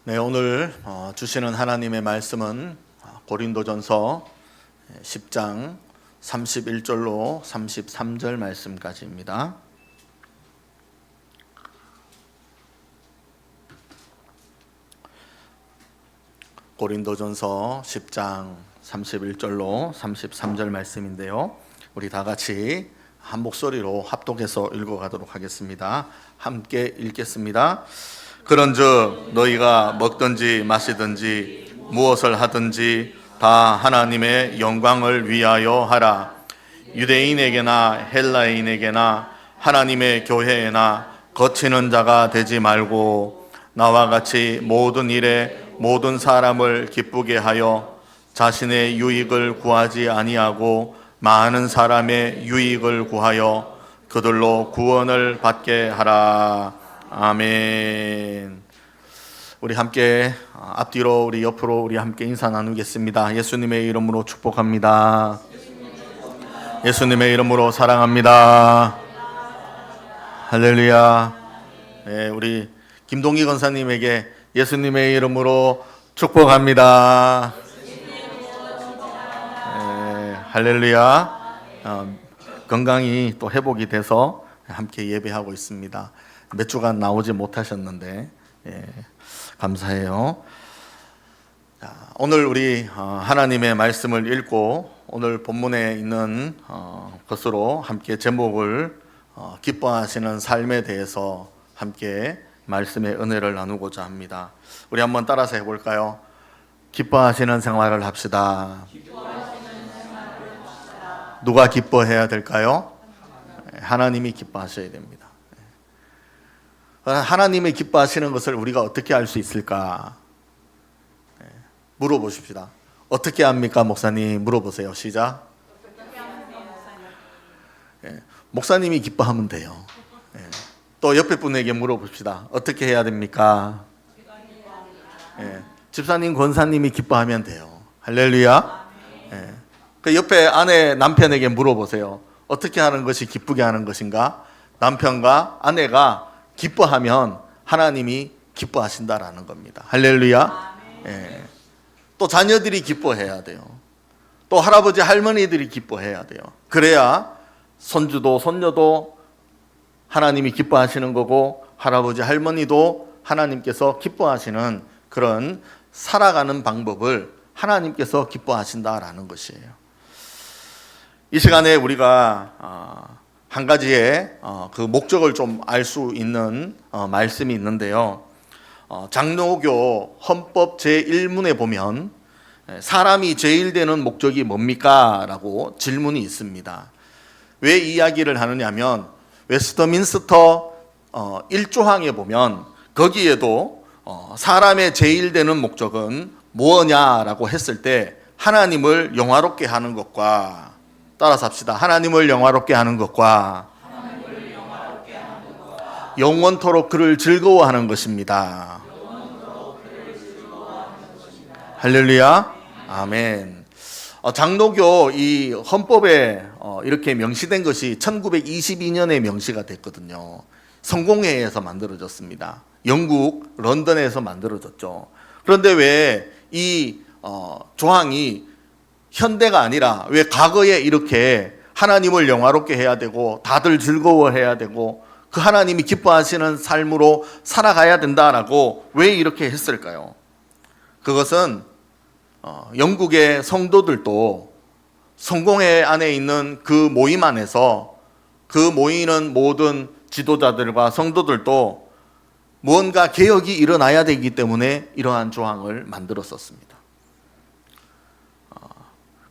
네, 오늘 주시는 하나님의 말씀은 고린도전서 10장 31절로 33절 말씀까지입니다. 고린도전서 10장 31절로 33절 말씀인데요. 우리 다 같이 한 목소리로 합독해서 읽어가도록 하겠습니다. 함께 읽겠습니다. 그런즉 너희가 먹든지 마시든지 무엇을 하든지 다 하나님의 영광을 위하여 하라. 유대인에게나 헬라인에게나 하나님의 교회에나 거치는 자가 되지 말고 나와 같이 모든 일에 모든 사람을 기쁘게 하여 자신의 유익을 구하지 아니하고 많은 사람의 유익을 구하여 그들로 구원을 받게 하라. 아멘. 우리 함께 앞뒤로 우리 옆으로 우리 함께 인사 나누겠습니다. 예수님의 이름으로 축복합니다. 예수님의 이름으로 사랑합니다. 할렐루야. 네, 우리 김동희 권사님에게 예수님의 이름으로 축복합니다. 네, 할렐루야. 건강이 또 회복이 돼서 함께 예배하고 있습니다. 몇 주간 나오지 못하셨는데 감사해요. 자, 오늘 우리 하나님의 말씀을 읽고 오늘 본문에 있는 것으로 함께 제목을 기뻐하시는 삶에 대해서 함께 말씀의 은혜를 나누고자 합니다. 우리 한번 따라서 해볼까요? 기뻐하시는 생활을 합시다. 누가 기뻐해야 될까요? 하나님이 기뻐하셔야 됩니다. 하나님이 기뻐하시는 것을 우리가 어떻게 알 수 있을까? 물어보십시다. 어떻게 합니까, 목사님? 물어보세요. 시작. 목사님이 기뻐하면 돼요. 또 옆에 분에게 물어봅시다. 어떻게 해야 됩니까? 집사님, 권사님이 기뻐하면 돼요. 할렐루야. 그 옆에 아내, 남편에게 물어보세요. 어떻게 하는 것이 기쁘게 하는 것인가? 남편과 아내가 기뻐하면 하나님이 기뻐하신다라는 겁니다. 할렐루야. 또 자녀들이 기뻐해야 돼요. 또 할아버지 할머니들이 기뻐해야 돼요. 그래야 손주도 손녀도 하나님이 기뻐하시는 거고 할아버지 할머니도 하나님께서 기뻐하시는 그런 살아가는 방법을 하나님께서 기뻐하신다라는 것이에요. 이 시간에 우리가 한 가지의 그 목적을 좀 알 수 있는 말씀이 있는데요. 장로교 헌법 제1문에 보면 사람이 제일 되는 목적이 뭡니까? 라고 질문이 있습니다. 왜 이야기를 하느냐면 웨스트민스터 1조항에 보면 거기에도 사람의 제일 되는 목적은 뭐냐라고 했을 때 하나님을 영화롭게 하는 것과 따라서 합시다. 하나님을 영화롭게 하는 것과 영원토록 그를 즐거워하는 것입니다. 할렐루야. 아멘. 장로교 이 헌법에 이렇게 명시된 것이 1922년에 명시가 됐거든요. 성공회에서 만들어졌습니다. 영국 런던에서 만들어졌죠. 그런데 왜 이 조항이 현대가 아니라 왜 과거에 이렇게 하나님을 영화롭게 해야 되고 다들 즐거워해야 되고 그 하나님이 기뻐하시는 삶으로 살아가야 된다라고 왜 이렇게 했을까요? 그것은 영국의 성도들도 성공회 안에 있는 그 모임 안에서 그 모이는 모든 지도자들과 성도들도 무언가 개혁이 일어나야 되기 때문에 이러한 조항을 만들었었습니다.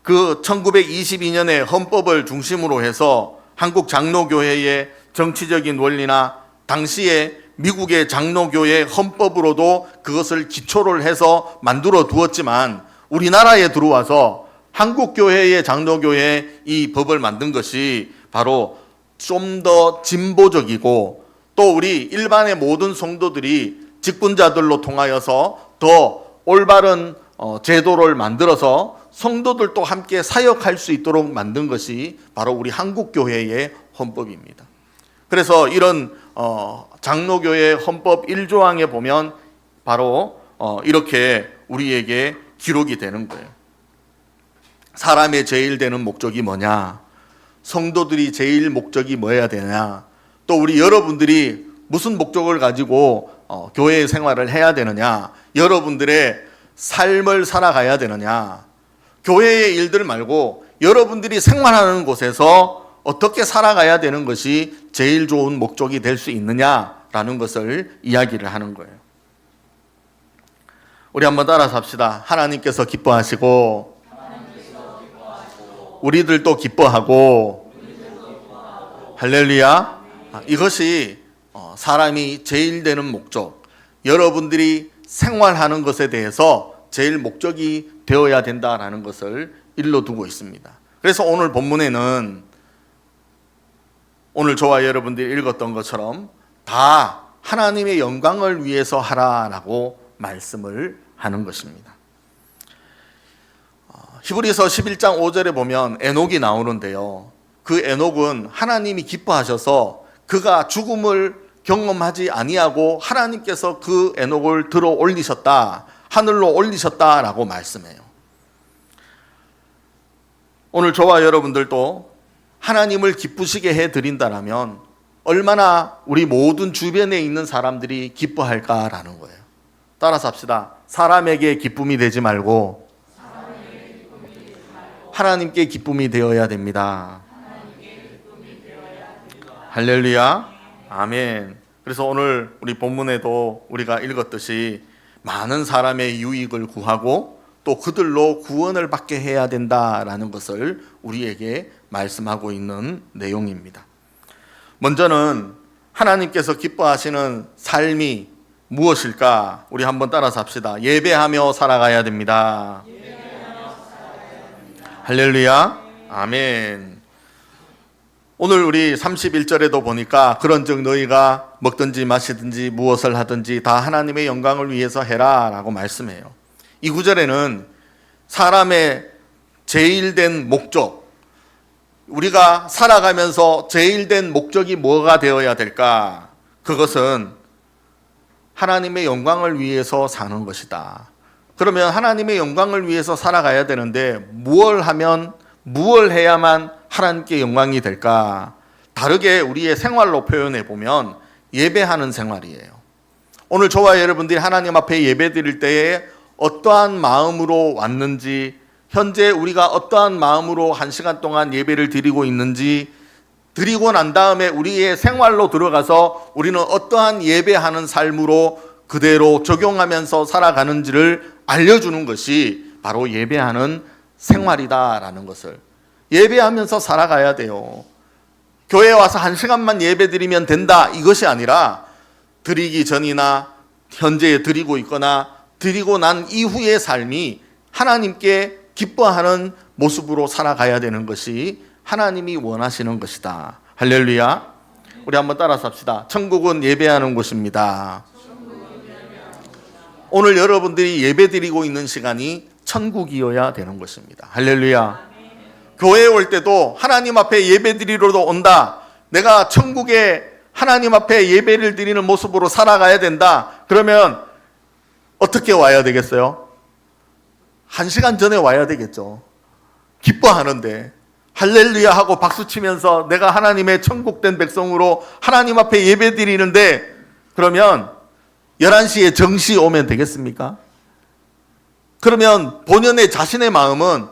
그 1922년의 헌법을 중심으로 해서 한국 장로교회의 정치적인 원리나 당시에 미국의 장로교회 헌법으로도 그것을 기초를 해서 만들어 두었지만 우리나라에 들어와서 한국교회의 장로교회 이 법을 만든 것이 바로 좀 더 진보적이고 또 우리 일반의 모든 성도들이 직분자들로 통하여서 더 올바른 제도를 만들어서 성도들도 함께 사역할 수 있도록 만든 것이 바로 우리 한국교회의 헌법입니다. 그래서 이런 장로교회 헌법 1조항에 보면 바로 이렇게 우리에게 기록이 되는 거예요. 사람의 제일 되는 목적이 뭐냐? 성도들이 제일 목적이 뭐여야 되냐? 또 우리 여러분들이 무슨 목적을 가지고 교회 생활을 해야 되느냐? 여러분들의 삶을 살아가야 되느냐? 교회의 일들 말고 여러분들이 생활하는 곳에서 어떻게 살아가야 되는 것이 제일 좋은 목적이 될 수 있느냐라는 것을 이야기를 하는 거예요. 우리 한번 따라서 합시다. 하나님께서 기뻐하시고 우리들도 기뻐하고 할렐루야. 이것이 사람이 제일 되는 목적, 여러분들이 생활하는 것에 대해서 제일 목적이 되어야 된다라는 것을 일러두고 있습니다. 그래서 오늘 본문에는 오늘 저와 여러분들이 읽었던 것처럼 다 하나님의 영광을 위해서 하라라고 말씀을 하는 것입니다. 히브리서 11장 5절에 보면 에녹이 나오는데요. 그 에녹은 하나님이 기뻐하셔서 그가 죽음을 경험하지 아니하고 하나님께서 그 에녹을 들어 올리셨다, 하늘로 올리셨다라고 말씀해요. 오늘 저와 여러분들도 하나님을 기쁘시게 해드린다라면 얼마나 우리 모든 주변에 있는 사람들이 기뻐할까라는 거예요. 따라서 합시다. 사람에게 기쁨이 되지 말고 하나님께 기쁨이 되어야 됩니다. 할렐루야. 아멘. 그래서 오늘 우리 본문에도 우리가 읽었듯이 많은 사람의 유익을 구하고 또 그들로 구원을 받게 해야 된다라는 것을 우리에게 말씀하고 있는 내용입니다. 먼저는 하나님께서 기뻐하시는 삶이 무엇일까? 우리 한번 따라서 합시다. 예배하며 살아가야 됩니다. 할렐루야. 아멘. 오늘 우리 31절에도 보니까 그런즉 너희가 먹든지 마시든지 무엇을 하든지 다 하나님의 영광을 위해서 해라 라고 말씀해요. 이 구절에는 사람의 제일 된 목적, 우리가 살아가면서 제일 된 목적이 뭐가 되어야 될까? 그것은 하나님의 영광을 위해서 사는 것이다. 그러면 하나님의 영광을 위해서 살아가야 되는데 무엇을 해야만 하나님께 영광이 될까? 다르게 우리의 생활로 표현해 보면 예배하는 생활이에요. 오늘 저와 여러분들이 하나님 앞에 예배 드릴 때에 어떠한 마음으로 왔는지, 현재 우리가 어떠한 마음으로 한 시간 동안 예배를 드리고 있는지, 드리고 난 다음에 우리의 생활로 들어가서 우리는 어떠한 예배하는 삶으로 그대로 적용하면서 살아가는지를 알려주는 것이 바로 예배하는 생활이다라는 것을, 예배하면서 살아가야 돼요. 교회에 와서 한 시간만 예배 드리면 된다, 이것이 아니라 드리기 전이나 현재 드리고 있거나 드리고 난 이후의 삶이 하나님께 기뻐하는 모습으로 살아가야 되는 것이 하나님이 원하시는 것이다. 할렐루야. 우리 한번 따라서 합시다. 천국은 예배하는 곳입니다. 오늘 여러분들이 예배 드리고 있는 시간이 천국이어야 되는 것입니다. 할렐루야. 교회에 올 때도 하나님 앞에 예배 드리러도 온다. 내가 천국에 하나님 앞에 예배를 드리는 모습으로 살아가야 된다. 그러면 어떻게 와야 되겠어요? 한 시간 전에 와야 되겠죠. 기뻐하는데 할렐루야 하고 박수치면서 내가 하나님의 천국된 백성으로 하나님 앞에 예배 드리는데, 그러면 11시에 정시 오면 되겠습니까? 그러면 본연의 자신의 마음은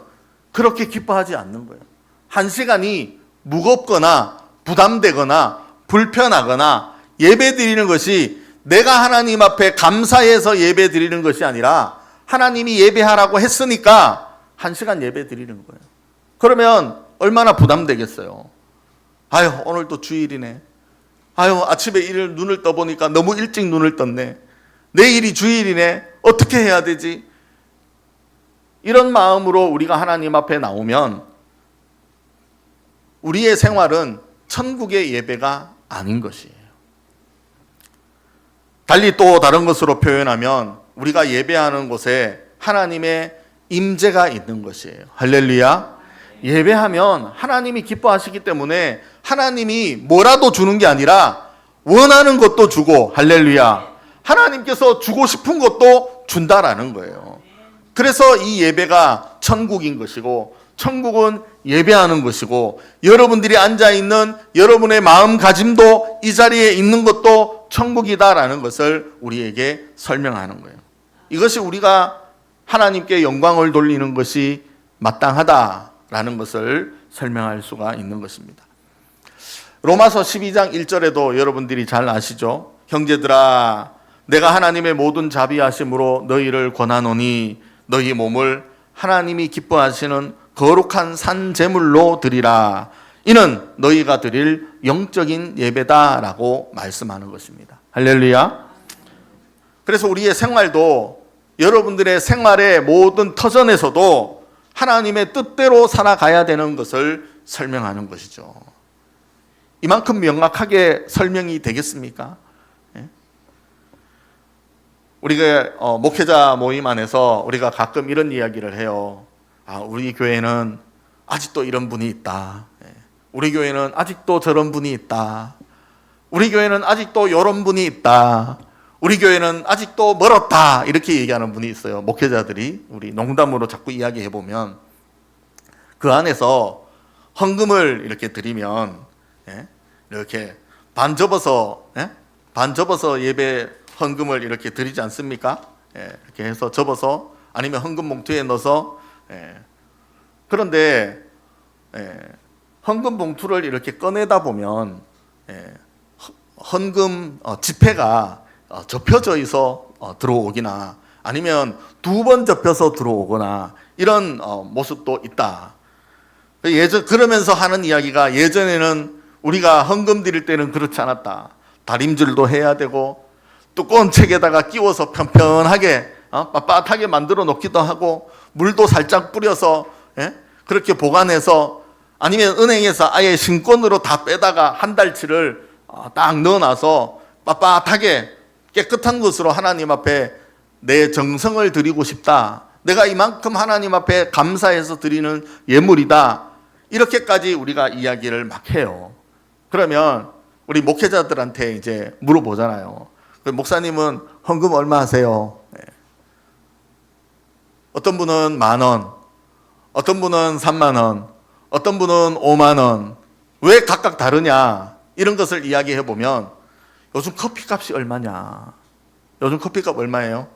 그렇게 기뻐하지 않는 거예요. 한 시간이 무겁거나 부담되거나 불편하거나 예배 드리는 것이 내가 하나님 앞에 감사해서 예배 드리는 것이 아니라 하나님이 예배하라고 했으니까 한 시간 예배 드리는 거예요. 그러면 얼마나 부담되겠어요. 아유, 오늘 또 주일이네. 아유, 아침에 눈을 떠보니까 너무 일찍 눈을 떴네. 내일이 주일이네. 어떻게 해야 되지? 이런 마음으로 우리가 하나님 앞에 나오면 우리의 생활은 천국의 예배가 아닌 것이에요. 달리 또 다른 것으로 표현하면 우리가 예배하는 곳에 하나님의 임재가 있는 것이에요. 할렐루야. 예배하면 하나님이 기뻐하시기 때문에 하나님이 뭐라도 주는 게 아니라 원하는 것도 주고, 할렐루야, 하나님께서 주고 싶은 것도 준다라는 거예요. 그래서 이 예배가 천국인 것이고, 천국은 예배하는 것이고, 여러분들이 앉아있는 여러분의 마음가짐도 이 자리에 있는 것도 천국이다라는 것을 우리에게 설명하는 거예요. 이것이 우리가 하나님께 영광을 돌리는 것이 마땅하다라는 것을 설명할 수가 있는 것입니다. 로마서 12장 1절에도 여러분들이 잘 아시죠? 형제들아, 내가 하나님의 모든 자비하심으로 너희를 권하노니 너희 몸을 하나님이 기뻐하시는 거룩한 산 제물로 드리라. 이는 너희가 드릴 영적인 예배다라고 말씀하는 것입니다. 할렐루야. 그래서 우리의 생활도, 여러분들의 생활의 모든 터전에서도 하나님의 뜻대로 살아가야 되는 것을 설명하는 것이죠. 이만큼 명확하게 설명이 되겠습니까? 우리가 목회자 모임 안에서 우리가 가끔 이런 이야기를 해요. 우리 교회는 아직도 이런 분이 있다. 우리 교회는 아직도 저런 분이 있다. 우리 교회는 아직도 이런 분이 있다. 우리 교회는 아직도 멀었다. 이렇게 얘기하는 분이 있어요. 목회자들이 우리 농담으로 자꾸 이야기해 보면, 그 안에서 헌금을 이렇게 드리면 이렇게 반 접어서 예배 헌금을 이렇게 드리지 않습니까? 이렇게 해서 접어서, 아니면 헌금 봉투에 넣어서. 그런데 헌금 봉투를 이렇게 꺼내다 보면 헌금 지폐가 접혀져 있어 들어오기나, 아니면 두 번 접혀서 들어오거나, 이런 모습도 있다. 그러면서 하는 이야기가, 예전에는 우리가 헌금 드릴 때는 그렇지 않았다. 다림질도 해야 되고, 두꺼운 책에다가 끼워서 편편하게 빳빳하게 만들어 놓기도 하고, 물도 살짝 뿌려서 그렇게 보관해서, 아니면 은행에서 아예 신권으로 다 빼다가 한 달치를 딱 넣어놔서 빳빳하게 깨끗한 것으로 하나님 앞에 내 정성을 드리고 싶다. 내가 이만큼 하나님 앞에 감사해서 드리는 예물이다. 이렇게까지 우리가 이야기를 막 해요. 그러면 우리 목회자들한테 이제 물어보잖아요. 목사님은 헌금 얼마 하세요? 어떤 분은 10,000원, 어떤 분은 30,000원, 어떤 분은 50,000원. 왜 각각 다르냐? 이런 것을 이야기해 보면, 요즘 커피값이 얼마냐? 요즘 커피값 얼마예요?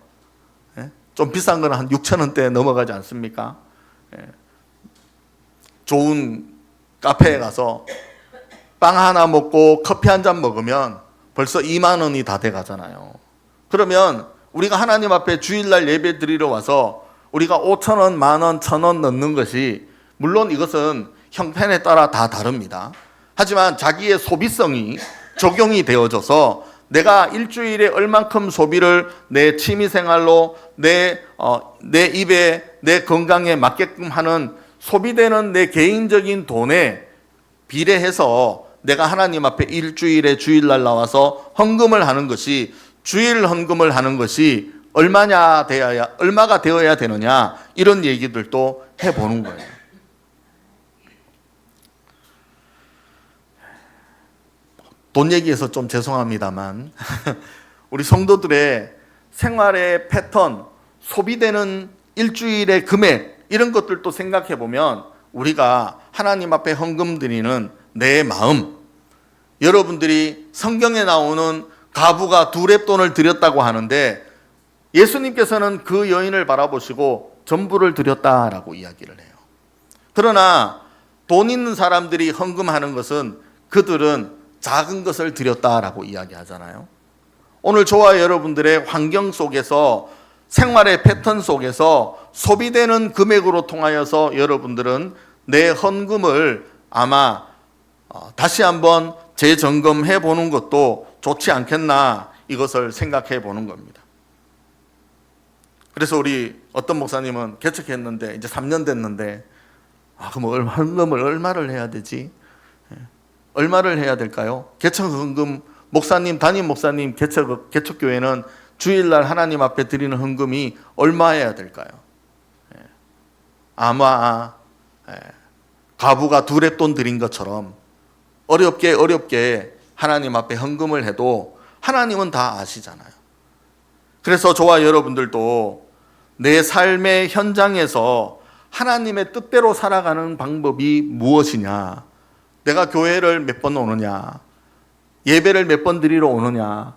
좀 비싼 거는 한 6,000원대 넘어가지 않습니까? 좋은 카페에 가서 빵 하나 먹고 커피 한 잔 먹으면 벌써 20,000원이 다 돼 가잖아요. 그러면 우리가 하나님 앞에 주일날 예배 드리러 와서 우리가 5,000원, 10,000원, 1,000원 넣는 것이, 물론 이것은 형편에 따라 다 다릅니다. 하지만 자기의 소비성이 적용이 되어져서 내가 일주일에 얼만큼 소비를 내 취미생활로 내 입에, 내 건강에 맞게끔 하는, 소비되는 내 개인적인 돈에 비례해서 내가 하나님 앞에 일주일에 주일날 나와서 헌금을 하는 것이, 주일 헌금을 하는 것이 얼마가 되어야 되느냐, 이런 얘기들도 해보는 거예요. 돈 얘기해서 좀 죄송합니다만 우리 성도들의 생활의 패턴, 소비되는 일주일의 금액, 이런 것들도 생각해 보면 우리가 하나님 앞에 헌금 드리는 내 마음, 여러분들이 성경에 나오는 가부가 2렙돈을 드렸다고 하는데, 예수님께서는 그 여인을 바라보시고 전부를 드렸다라고 이야기를 해요. 그러나 돈 있는 사람들이 헌금하는 것은 그들은 작은 것을 드렸다라고 이야기하잖아요. 오늘 저와 여러분들의 환경 속에서, 생활의 패턴 속에서 소비되는 금액으로 통하여서 여러분들은 내 헌금을 아마 다시 한번 재점검해 보는 것도 좋지 않겠나, 이것을 생각해 보는 겁니다. 그래서 우리 어떤 목사님은 개척했는데 이제 3년 됐는데, 그럼 헌금을 얼마를 해야 되지? 얼마를 해야 될까요? 개척헌금, 목사님, 담임 목사님 개척교회는 주일날 하나님 앞에 드리는 헌금이 얼마여야 될까요? 아마 가부가 2렙돈 드린 것처럼 어렵게 하나님 앞에 헌금을 해도 하나님은 다 아시잖아요. 그래서 저와 여러분들도 내 삶의 현장에서 하나님의 뜻대로 살아가는 방법이 무엇이냐? 내가 교회를 몇 번 오느냐? 예배를 몇 번 드리러 오느냐?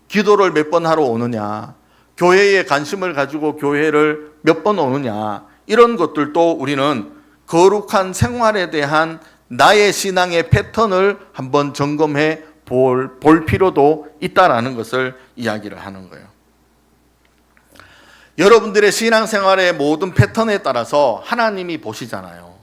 기도를 몇 번 하러 오느냐? 교회에 관심을 가지고 교회를 몇 번 오느냐? 이런 것들도 우리는 거룩한 생활에 대한 나의 신앙의 패턴을 한번 점검해 볼 필요도 있다라는 것을 이야기를 하는 거예요. 여러분들의 신앙생활의 모든 패턴에 따라서 하나님이 보시잖아요.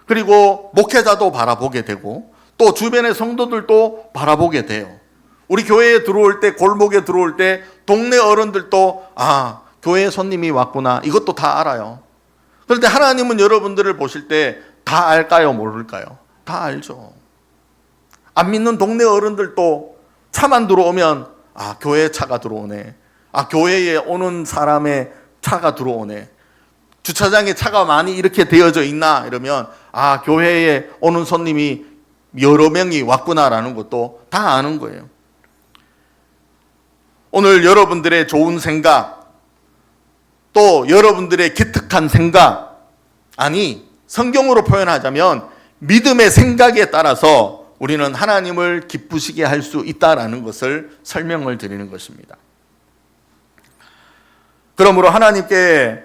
그리고 목회자도 바라보게 되고 또 주변의 성도들도 바라보게 돼요. 우리 교회에 들어올 때, 골목에 들어올 때 동네 어른들도 교회에 손님이 왔구나, 이것도 다 알아요. 그런데 하나님은 여러분들을 보실 때 다 알까요, 모를까요? 다 알죠. 안 믿는 동네 어른들도 차만 들어오면 교회에 차가 들어오네, 교회에 오는 사람의 차가 들어오네, 주차장에 차가 많이 이렇게 되어져 있나 이러면 교회에 오는 손님이 여러 명이 왔구나라는 것도 다 아는 거예요. 오늘 여러분들의 좋은 생각, 또 여러분들의 기특한 생각, 성경으로 표현하자면 믿음의 생각에 따라서 우리는 하나님을 기쁘시게 할 수 있다라는 것을 설명을 드리는 것입니다. 그러므로 하나님께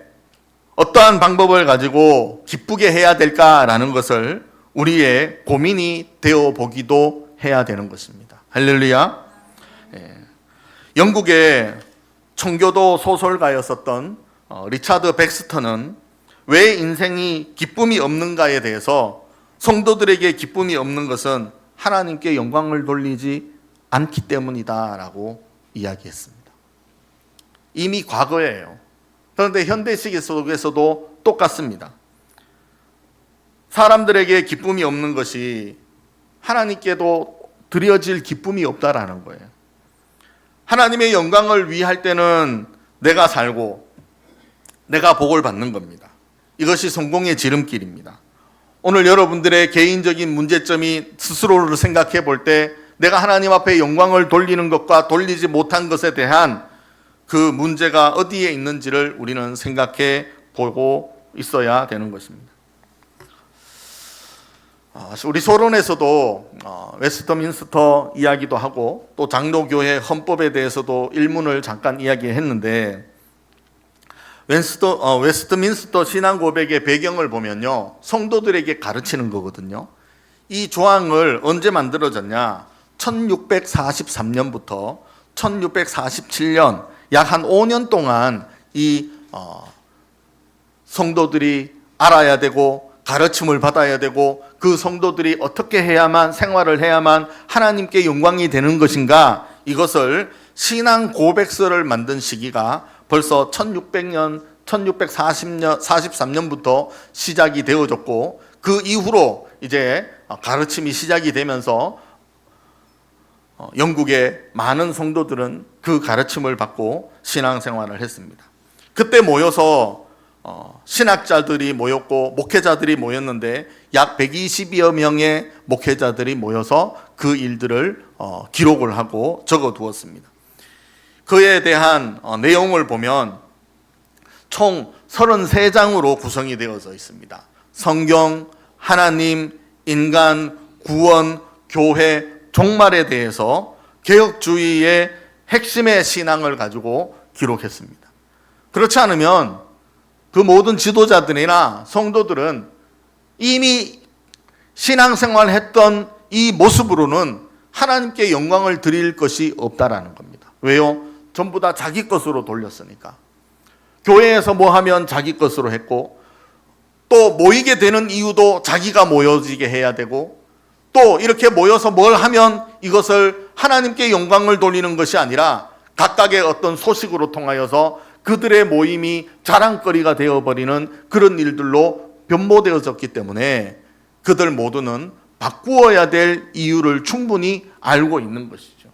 어떠한 방법을 가지고 기쁘게 해야 될까라는 것을 우리의 고민이 되어 보기도 해야 되는 것입니다. 할렐루야. 영국의 청교도 소설가였었던 리차드 백스터는 왜 인생이 기쁨이 없는가에 대해서 성도들에게 기쁨이 없는 것은 하나님께 영광을 돌리지 않기 때문이다라고 이야기했습니다. 이미 과거예요. 그런데 현대식 속에서도 똑같습니다. 사람들에게 기쁨이 없는 것이 하나님께도 드려질 기쁨이 없다라는 거예요. 하나님의 영광을 위할 때는 내가 살고 내가 복을 받는 겁니다. 이것이 성공의 지름길입니다. 오늘 여러분들의 개인적인 문제점이 스스로를 생각해 볼 때 내가 하나님 앞에 영광을 돌리는 것과 돌리지 못한 것에 대한 그 문제가 어디에 있는지를 우리는 생각해 보고 있어야 되는 것입니다. 우리 소론에서도 웨스트민스터 이야기도 하고 또 장로교회 헌법에 대해서도 일문을 잠깐 이야기했는데, 웨스트민스터 신앙 고백의 배경을 보면요, 성도들에게 가르치는 거거든요. 이 조항을 언제 만들어졌냐? 1643년부터 1647년 약 한 5년 동안 이 성도들이 알아야 되고 가르침을 받아야 되고 그 성도들이 어떻게 해야만, 생활을 해야만 하나님께 영광이 되는 것인가, 이것을 신앙 고백서를 만든 시기가 벌써 1643년부터 시작이 되어졌고, 그 이후로 이제 가르침이 시작이 되면서 영국의 많은 성도들은 그 가르침을 받고 신앙생활을 했습니다. 그때 모여서 신학자들이 모였고 목회자들이 모였는데 약 120여 명의 목회자들이 모여서 그 일들을 기록을 하고 적어두었습니다. 그에 대한 내용을 보면 총 33장으로 구성이 되어져 있습니다. 성경, 하나님, 인간, 구원, 교회, 종말에 대해서 개혁주의의 핵심의 신앙을 가지고 기록했습니다. 그렇지 않으면 그 모든 지도자들이나 성도들은 이미 신앙생활 했던 이 모습으로는 하나님께 영광을 드릴 것이 없다라는 겁니다. 왜요? 전부 다 자기 것으로 돌렸으니까. 교회에서 뭐 하면 자기 것으로 했고, 또 모이게 되는 이유도 자기가 모여지게 해야 되고, 또 이렇게 모여서 뭘 하면 이것을 하나님께 영광을 돌리는 것이 아니라 각각의 어떤 소식으로 통하여서 그들의 모임이 자랑거리가 되어버리는 그런 일들로 변모되어졌기 때문에 그들 모두는 바꾸어야 될 이유를 충분히 알고 있는 것이죠.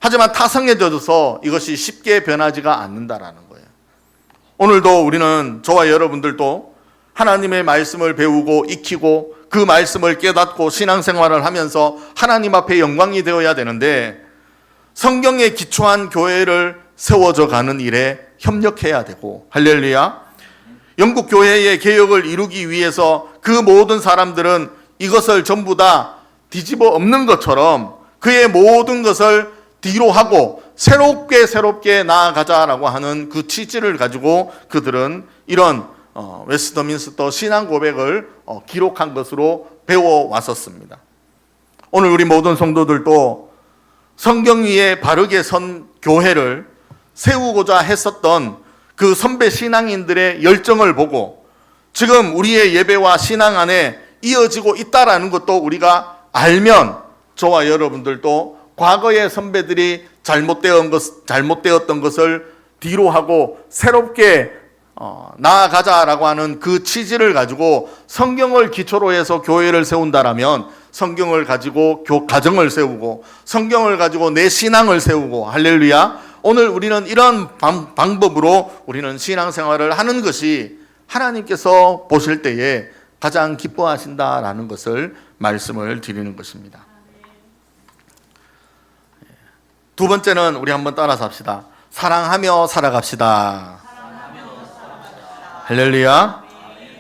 하지만 타성해져서 이것이 쉽게 변하지가 않는다라는 거예요. 오늘도 우리는, 저와 여러분들도 하나님의 말씀을 배우고 익히고 그 말씀을 깨닫고 신앙생활을 하면서 하나님 앞에 영광이 되어야 되는데, 성경에 기초한 교회를 세워져 가는 일에 협력해야 되고, 할렐루야. 영국 교회의 개혁을 이루기 위해서 그 모든 사람들은 이것을 전부 다 뒤집어 엎는 것처럼 그의 모든 것을 뒤로 하고 새롭게 나아가자라고 하는 그 취지를 가지고 그들은 이런 웨스트민스터 신앙 고백을 기록한 것으로 배워왔었습니다. 오늘 우리 모든 성도들도 성경 위에 바르게 선 교회를 세우고자 했었던 그 선배 신앙인들의 열정을 보고 지금 우리의 예배와 신앙 안에 이어지고 있다라는 것도 우리가 알면 저와 여러분들도 과거의 선배들이 잘못되었던 것을 뒤로 하고 새롭게 나아가자라고 하는 그 취지를 가지고 성경을 기초로 해서 교회를 세운다라면 성경을 가지고 가정을 세우고 성경을 가지고 내 신앙을 세우고, 할렐루야. 오늘 우리는 이런 방법으로 우리는 신앙생활을 하는 것이 하나님께서 보실 때에 가장 기뻐하신다라는 것을 말씀을 드리는 것입니다. 두 번째는 우리 한번 따라서 합시다. 사랑하며 살아갑시다. 할렐루야.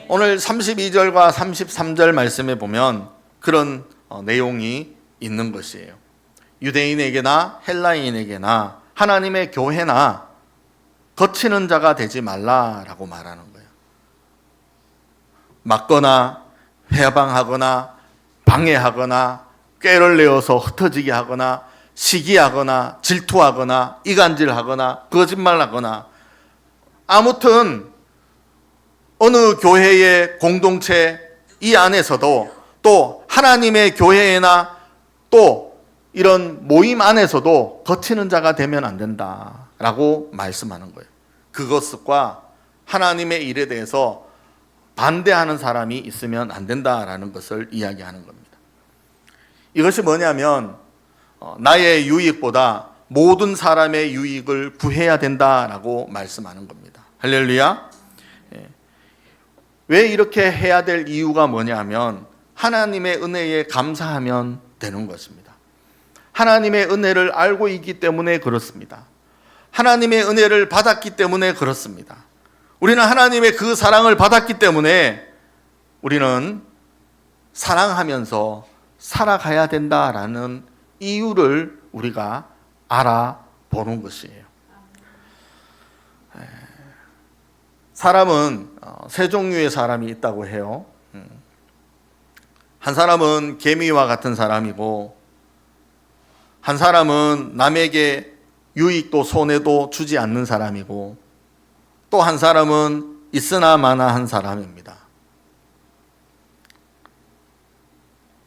오늘 32절과 33절 말씀에 보면 그런 내용이 있는 것이에요. 유대인에게나 헬라인에게나 하나님의 교회나 거치는 자가 되지 말라라고 말하는 거예요. 막거나 회방하거나 방해하거나 꾀를 내어서 흩어지게 하거나 시기하거나 질투하거나 이간질하거나 거짓말하거나, 아무튼 어느 교회의 공동체 이 안에서도 또 하나님의 교회나 또 이런 모임 안에서도 거치는 자가 되면 안 된다라고 말씀하는 거예요. 그것과 하나님의 일에 대해서 반대하는 사람이 있으면 안 된다라는 것을 이야기하는 겁니다. 이것이 뭐냐면 나의 유익보다 모든 사람의 유익을 구해야 된다라고 말씀하는 겁니다. 할렐루야. 왜 이렇게 해야 될 이유가 뭐냐면 하나님의 은혜에 감사하면 되는 것입니다. 하나님의 은혜를 알고 있기 때문에 그렇습니다. 하나님의 은혜를 받았기 때문에 그렇습니다. 우리는 하나님의 그 사랑을 받았기 때문에 우리는 사랑하면서 살아가야 된다라는 이유를 우리가 알아보는 것이에요. 사람은 세 종류의 사람이 있다고 해요. 한 사람은 개미와 같은 사람이고, 한 사람은 남에게 유익도 손해도 주지 않는 사람이고, 또 한 사람은 있으나 마나한 사람입니다.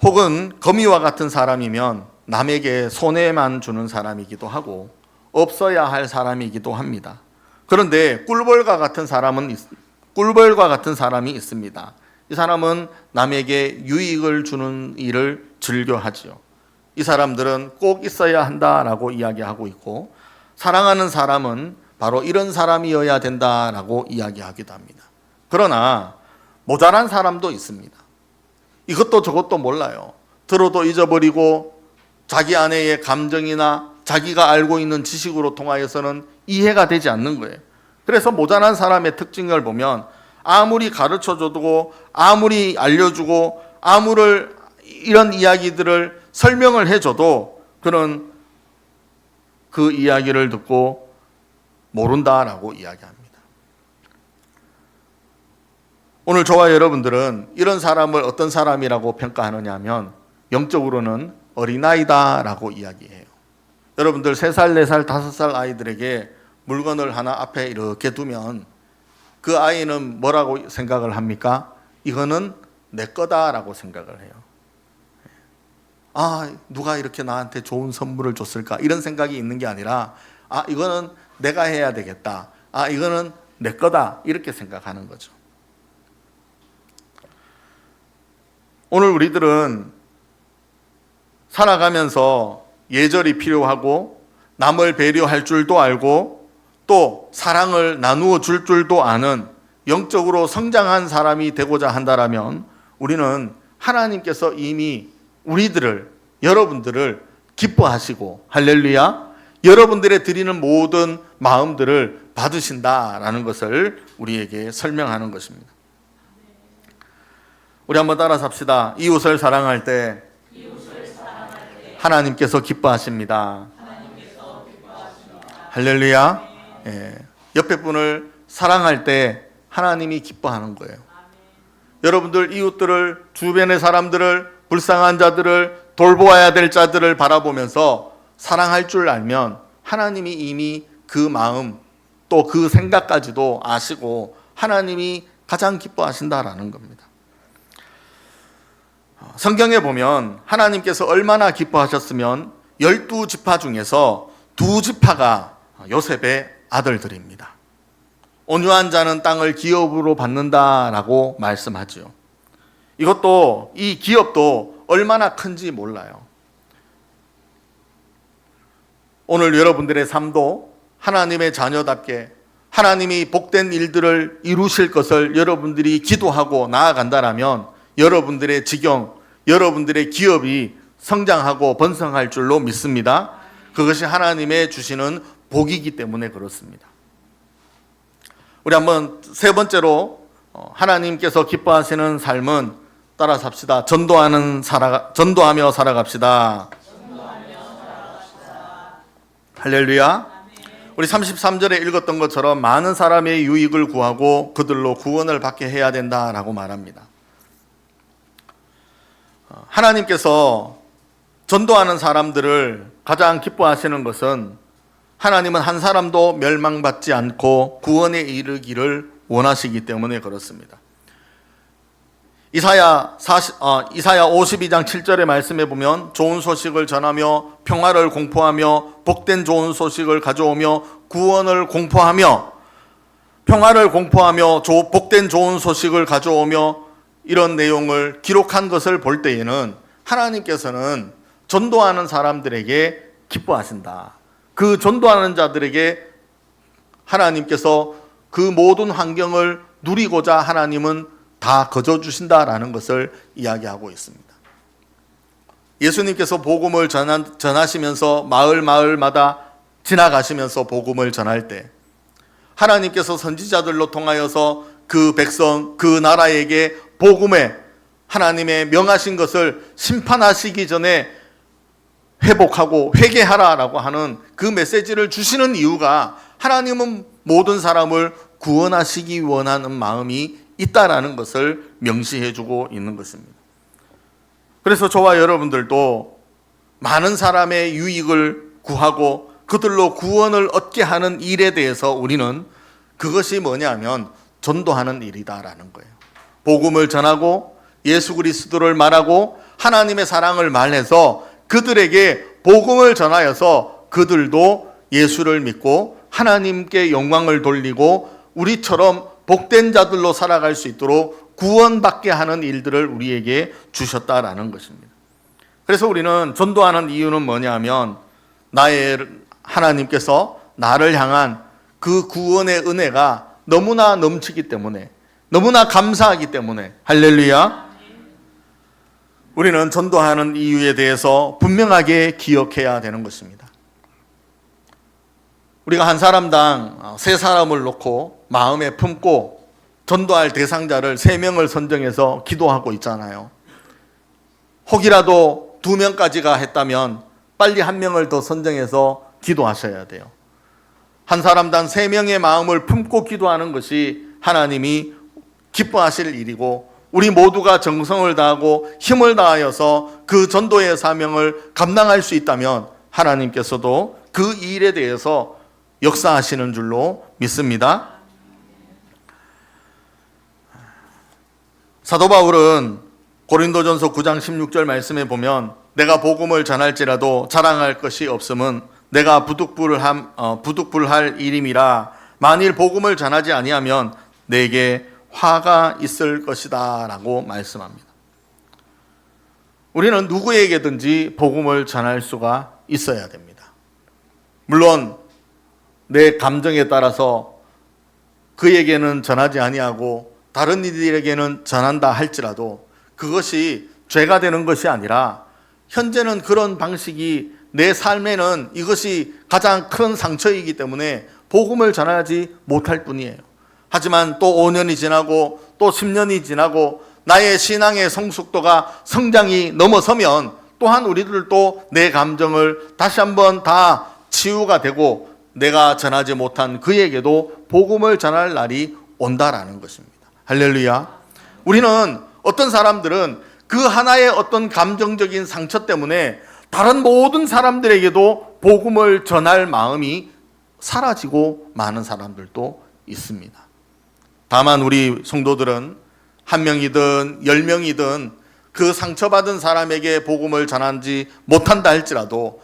혹은 거미와 같은 사람이면 남에게 손해만 주는 사람이기도 하고 없어야 할 사람이기도 합니다. 그런데 꿀벌과 같은 사람이 있습니다. 이 사람은 남에게 유익을 주는 일을 즐겨하지요. 이 사람들은 꼭 있어야 한다라고 이야기하고 있고, 사랑하는 사람은 바로 이런 사람이어야 된다라고 이야기하기도 합니다. 그러나 모자란 사람도 있습니다. 이것도 저것도 몰라요. 들어도 잊어버리고 자기 안에의 감정이나 자기가 알고 있는 지식으로 통하여서는 이해가 되지 않는 거예요. 그래서 모자란 사람의 특징을 보면 아무리 가르쳐줘도 아무리 알려주고 이런 이야기들을 설명을 해줘도 그는 그 이야기를 듣고 모른다라고 이야기합니다. 오늘 저와 여러분들은 이런 사람을 어떤 사람이라고 평가하느냐 하면 영적으로는 어린아이다라고 이야기해요. 여러분들 3살, 4살, 5살 아이들에게 물건을 하나 앞에 이렇게 두면 그 아이는 뭐라고 생각을 합니까? 이거는 내 거다라고 생각을 해요. 누가 이렇게 나한테 좋은 선물을 줬을까? 이런 생각이 있는 게 아니라 이거는 내가 해야 되겠다. 이거는 내 거다. 이렇게 생각하는 거죠. 오늘 우리들은 살아가면서 예절이 필요하고 남을 배려할 줄도 알고 또 사랑을 나누어 줄 줄도 아는 영적으로 성장한 사람이 되고자 한다면 우리는 하나님께서 이미 우리들을, 여러분들을 기뻐하시고, 할렐루야, 여러분들의 드리는 모든 마음들을 받으신다라는 것을 우리에게 설명하는 것입니다. 우리 한번 따라서 합시다. 이웃을 사랑할 때 하나님께서 기뻐하십니다. 할렐루야. 옆에 분을 사랑할 때 하나님이 기뻐하는 거예요. 여러분들 이웃들을, 주변의 사람들을, 불쌍한 자들을, 돌보아야 될 자들을 바라보면서 사랑할 줄 알면 하나님이 이미 그 마음 또 그 생각까지도 아시고 하나님이 가장 기뻐하신다라는 겁니다. 성경에 보면 하나님께서 얼마나 기뻐하셨으면 12지파 중에서 2지파가 요셉의 아들들입니다. 온유한 자는 땅을 기업으로 받는다라고 말씀하죠. 이것도, 이 기업도 얼마나 큰지 몰라요. 오늘 여러분들의 삶도 하나님의 자녀답게 하나님이 복된 일들을 이루실 것을 여러분들이 기도하고 나아간다라면 여러분들의 지경, 여러분들의 기업이 성장하고 번성할 줄로 믿습니다. 그것이 하나님의 주시는 복이기 때문에 그렇습니다. 우리 한번 세 번째로 하나님께서 기뻐하시는 삶은 따라서 합시다. 전도하며 살아갑시다. 할렐루야. 우리 33절에 읽었던 것처럼 많은 사람의 유익을 구하고 그들로 구원을 받게 해야 된다라고 말합니다. 하나님께서 전도하는 사람들을 가장 기뻐하시는 것은 하나님은 한 사람도 멸망받지 않고 구원에 이르기를 원하시기 때문에 그렇습니다. 이사야 52장 7절의 말씀에 보면 좋은 소식을 전하며 평화를 공포하며 복된 좋은 소식을 가져오며 구원을 공포하며 평화를 공포하며 복된 좋은 소식을 가져오며 이런 내용을 기록한 것을 볼 때에는 하나님께서는 전도하는 사람들에게 기뻐하신다. 그 전도하는 자들에게 하나님께서 그 모든 환경을 누리고자 하나님은 다 거저 주신다라는 것을 이야기하고 있습니다. 예수님께서 복음을 전하시면서 마을마다 지나가시면서 복음을 전할 때 하나님께서 선지자들로 통하여서 그 백성, 그 나라에게 복음에 하나님의 명하신 것을 심판하시기 전에 회복하고 회개하라라고 하는 그 메시지를 주시는 이유가 하나님은 모든 사람을 구원하시기 원하는 마음이 있다라는 것을 명시해 주고 있는 것입니다. 그래서 저와 여러분들도 많은 사람의 유익을 구하고 그들로 구원을 얻게 하는 일에 대해서 우리는 그것이 뭐냐면 전도하는 일이다라는 거예요. 복음을 전하고 예수 그리스도를 말하고 하나님의 사랑을 말해서 그들에게 복음을 전하여서 그들도 예수를 믿고 하나님께 영광을 돌리고 우리처럼 복된 자들로 살아갈 수 있도록 구원받게 하는 일들을 우리에게 주셨다라는 것입니다. 그래서 우리는 전도하는 이유는 뭐냐면 나의 하나님께서 나를 향한 그 구원의 은혜가 너무나 넘치기 때문에 너무나 감사하기 때문에 할렐루야. 우리는 전도하는 이유에 대해서 분명하게 기억해야 되는 것입니다. 우리가 한 사람당 3사람을 놓고 마음에 품고 전도할 대상자를 3명을 선정해서 기도하고 있잖아요. 혹이라도 2명까지가 했다면 빨리 1명을 더 선정해서 기도하셔야 돼요. 한 사람당 3명의 마음을 품고 기도하는 것이 하나님이 기뻐하실 일이고 우리 모두가 정성을 다하고 힘을 다하여서 그 전도의 사명을 감당할 수 있다면 하나님께서도 그 일에 대해서 역사하시는 줄로 믿습니다. 사도 바울은 고린도전서 9장 16절 말씀에 보면 내가 복음을 전할지라도 자랑할 것이 없음은 내가 부득불할 일임이라 만일 복음을 전하지 아니하면 내게 화가 있을 것이다 라고 말씀합니다. 우리는 누구에게든지 복음을 전할 수가 있어야 됩니다. 물론 내 감정에 따라서 그에게는 전하지 아니하고 다른 이들에게는 전한다 할지라도 그것이 죄가 되는 것이 아니라 현재는 그런 방식이 내 삶에는 이것이 가장 큰 상처이기 때문에 복음을 전하지 못할 뿐이에요. 하지만 또 5년이 지나고 또 10년이 지나고 나의 신앙의 성숙도가 성장이 넘어서면 또한 우리들도 내 감정을 다시 한번 다 치유가 되고 내가 전하지 못한 그에게도 복음을 전할 날이 온다라는 것입니다. 할렐루야. 우리는 어떤 사람들은 그 하나의 어떤 감정적인 상처 때문에 다른 모든 사람들에게도 복음을 전할 마음이 사라지고 많은 사람들도 있습니다. 다만 우리 성도들은 한 명이든 10명이든 그 상처받은 사람에게 복음을 전하지 못한다 할지라도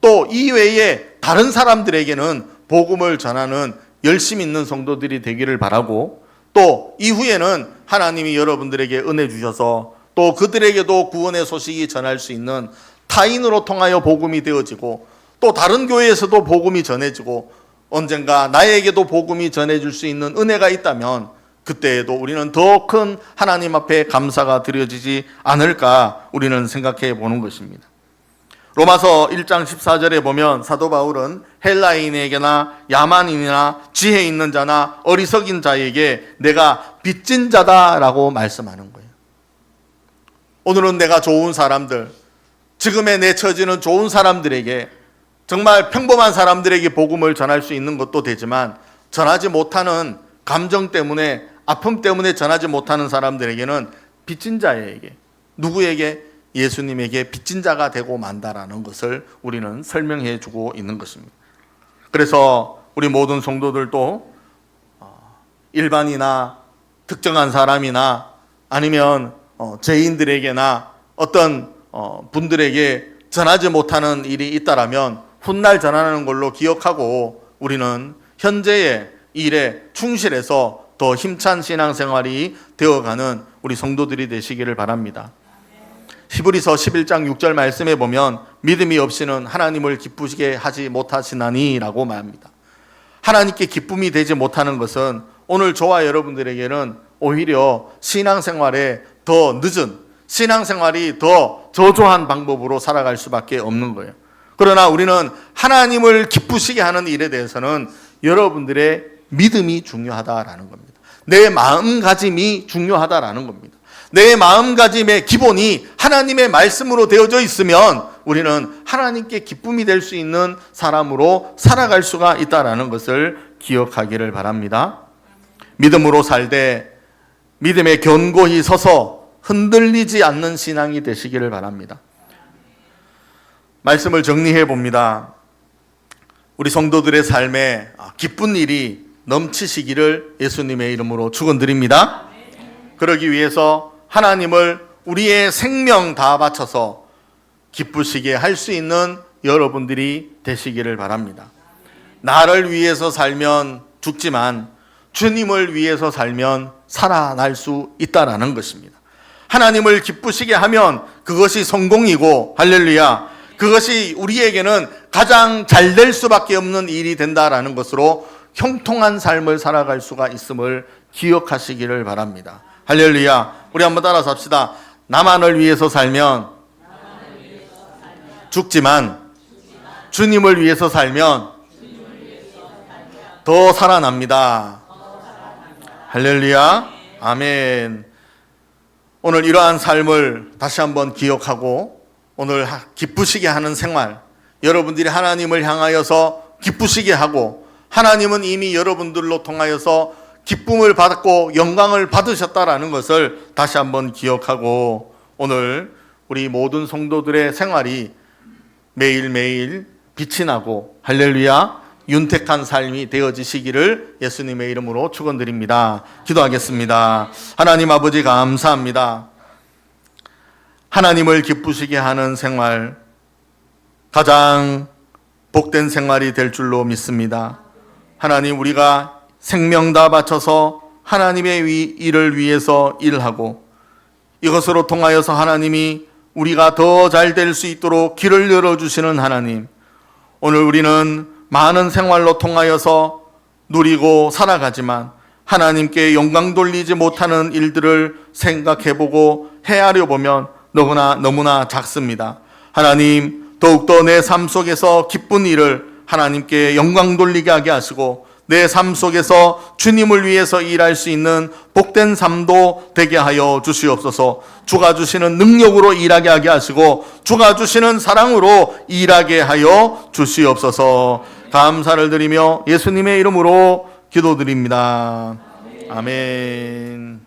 또 이외에 다른 사람들에게는 복음을 전하는 열심 있는 성도들이 되기를 바라고, 또 이후에는 하나님이 여러분들에게 은혜 주셔서 또 그들에게도 구원의 소식이 전할 수 있는 타인으로 통하여 복음이 되어지고 또 다른 교회에서도 복음이 전해지고 언젠가 나에게도 복음이 전해질 수 있는 은혜가 있다면 그때에도 우리는 더 큰 하나님 앞에 감사가 드려지지 않을까 우리는 생각해 보는 것입니다. 로마서 1장 14절에 보면 사도 바울은 헬라인에게나 야만인이나 지혜 있는 자나 어리석인 자에게 내가 빚진 자다라고 말씀하는 거예요. 오늘은 내가 좋은 사람들, 지금의 내 처지는 좋은 사람들에게, 정말 평범한 사람들에게 복음을 전할 수 있는 것도 되지만 전하지 못하는 감정 때문에, 아픔 때문에 전하지 못하는 사람들에게는 빚진 자에게, 누구에게? 예수님에게 빚진 자가 되고 만다라는 것을 우리는 설명해 주고 있는 것입니다. 그래서 우리 모든 성도들도 일반이나 특정한 사람이나 아니면 죄인들에게나 어떤 분들에게 전하지 못하는 일이 있다라면 훗날 전하는 걸로 기억하고 우리는 현재의 일에 충실해서 더 힘찬 신앙생활이 되어가는 우리 성도들이 되시기를 바랍니다. 히브리서 11장 6절 말씀에 보면 믿음이 없이는 하나님을 기쁘시게 하지 못하시나니 라고 말합니다. 하나님께 기쁨이 되지 못하는 것은 오늘 저와 여러분들에게는 오히려 신앙생활에 더 늦은, 신앙생활이 더 저조한 방법으로 살아갈 수밖에 없는 거예요. 그러나 우리는 하나님을 기쁘시게 하는 일에 대해서는 여러분들의 믿음이 중요하다라는 겁니다. 내 마음가짐이 중요하다라는 겁니다. 내 마음가짐의 기본이 하나님의 말씀으로 되어져 있으면 우리는 하나님께 기쁨이 될 수 있는 사람으로 살아갈 수가 있다는 것을 기억하기를 바랍니다. 믿음으로 살되 믿음에 견고히 서서 흔들리지 않는 신앙이 되시기를 바랍니다. 말씀을 정리해 봅니다. 우리 성도들의 삶에 기쁜 일이 넘치시기를 예수님의 이름으로 축원드립니다. 그러기 위해서 하나님을 우리의 생명 다 바쳐서 기쁘시게 할 수 있는 여러분들이 되시기를 바랍니다. 나를 위해서 살면 죽지만 주님을 위해서 살면 살아날 수 있다라는 것입니다. 하나님을 기쁘시게 하면 그것이 성공이고, 할렐루야, 그것이 우리에게는 가장 잘 될 수밖에 없는 일이 된다라는 것으로 형통한 삶을 살아갈 수가 있음을 기억하시기를 바랍니다. 할렐루야. 우리 한번 따라서 합시다. 나만을 위해서 살면 죽지만 주님을 위해서 살면 더 살아납니다. 할렐루야. 아멘. 오늘 이러한 삶을 다시 한번 기억하고 오늘 기쁘시게 하는 생활, 여러분들이 하나님을 향하여서 기쁘시게 하고 하나님은 이미 여러분들로 통하여서 기쁨을 받았고 영광을 받으셨다라는 것을 다시 한번 기억하고 오늘 우리 모든 성도들의 생활이 매일매일 빛이 나고 할렐루야 윤택한 삶이 되어지시기를 예수님의 이름으로 축원드립니다. 기도하겠습니다. 하나님 아버지 감사합니다. 하나님을 기쁘시게 하는 생활, 가장 복된 생활이 될 줄로 믿습니다. 하나님, 우리가 생명 다 바쳐서 하나님의 일을 위해서 일하고 이것으로 통하여서 하나님이 우리가 더 잘 될 수 있도록 길을 열어주시는 하나님, 오늘 우리는 많은 생활로 통하여서 누리고 살아가지만 하나님께 영광 돌리지 못하는 일들을 생각해보고 헤아려 보면 너무나 작습니다. 하나님, 더욱더 내 삶 속에서 기쁜 일을 하나님께 영광 돌리게 하게 하시고 내 삶 속에서 주님을 위해서 일할 수 있는 복된 삶도 되게 하여 주시옵소서. 주가 주시는 능력으로 일하게 하게 하시고 주가 주시는 사랑으로 일하게 하여 주시옵소서. 감사를 드리며 예수님의 이름으로 기도드립니다. 아멘.